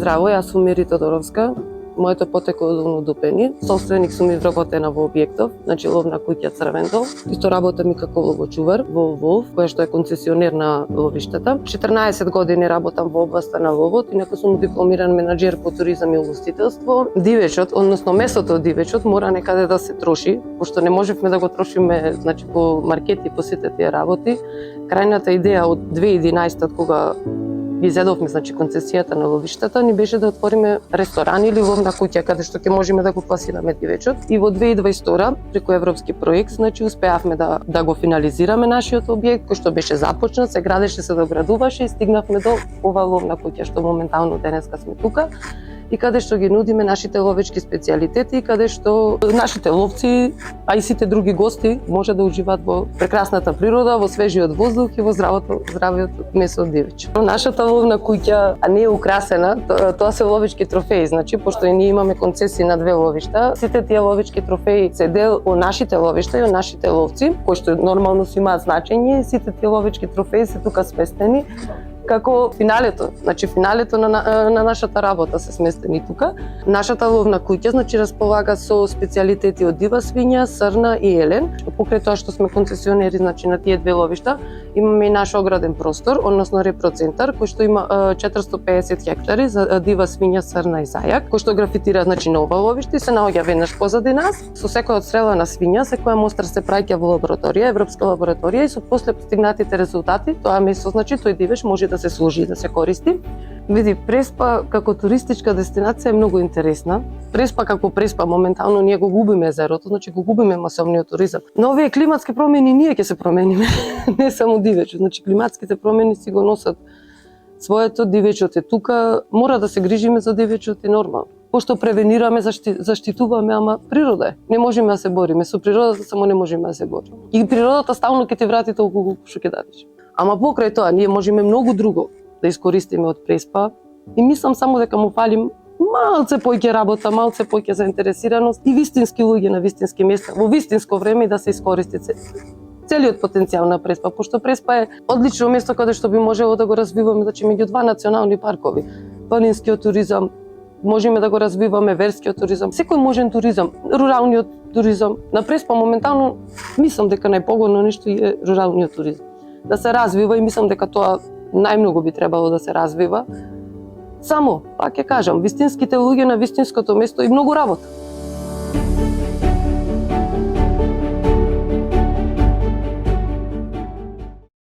Здраво, јас сум Мери Тодоровска. Моето потекло од Онодупени. Собственик сум изработена во објектов, значи ловна куќа Црвен дол. Исто работам и како ловочувар во Волв, која што е концесионер на ловиштата. 14 години работам во областа на ловот, инаку сум дипломиран менаџер по туризам и угостителство. Дивечот, односно месото од дивечот мора некаде да се троши, пошто не можевме да го трошиме, значи по маркети, по сите тие работи. Крајната идеја од 2011 кога ги зедовме, значи концесијата на ловиштата, ни беше да отвориме ресторан или ловна куќа каде што ќе можеме да го пласираме дивечот. И во 2022 преку европски проект, значи успеавме да го финализираме нашиот објект кој што беше започнат, се градеше, се доградуваше и стигнавме до ова ловна куќа што моментално денеска сме тука и каде што ги нудиме нашите ловечки специјалитети и каде што нашите ловци, а и сите други гости може да уживаат во прекрасната природа, во свежиот воздух и во здравиот месо од дивеч. Нашата ловна куќа не е украсена, тоа се ловечки трофеи, значи пошто и ние имаме концесии на 2 ловишта, сите тие ловечки трофеи се дел од нашите ловишта и од нашите ловци, кои што нормално си имаат значење, сите тие ловечки трофеи се тука сместени како финалето, значи финалето на нашата работа се сместени тука. Нашата ловна куќа, значи располага со специјалитети од дива свиња, срна и елен. Покрај тоа што сме концесионери, значи на тие 2 ловишта, имаме и наш ограден простор, односно репроцентар, кој што има 450 хектари за дива свиња, срна и зајак, кој што графитира, значи на ова ловиште, се наоѓа веднаш позади нас. Со секоја одстрелена свиња, секоја мостра се праќа во лабораторија, европска лабораторија и со после постигнатите резултати, тоа месо, значи тој дивеч може да се служи, да се користи. Види, Преспа како туристичка дестинација е многу интересна. Преспа како Преспа моментално ние го губиме езерото, значи го губиме масовниот туризам. Но овие климатски промени ние ќе се промениме, не само дивечот. Значи климатските промени си го носат своето, дивечот е тука, мора да се грижиме за дивечот и нормално. Пошто превенираме, заштитуваме, ама природа е. Не можеме да се бориме со природата, само не можеме да се бориме. И природата стално ќе ти врати толку што ќе дадеш. Ама покрај тоа, ние можеме многу друго да искористиме од Преспа и мислам само дека му фалим малце поќе работа, малце поќе заинтересираност и вистински луѓе на вистински места, во вистинско време и да се искористи целиот потенцијал на Преспа, пошто Преспа е одлично место каде што би можело да го развиваме, значи меѓу 2 национални паркови. Планинскиот туризам, можеме да го развиваме, верскиот туризам, секој можен туризам, руралниот туризам. На Преспа моментално мислам дека најпогодно нешто е руралниот туризам. Да се развива и мислам дека тоа најмногу би требало да се развива. Само, пак ќе кажам, вистинските луѓе на вистинското место и многу работа.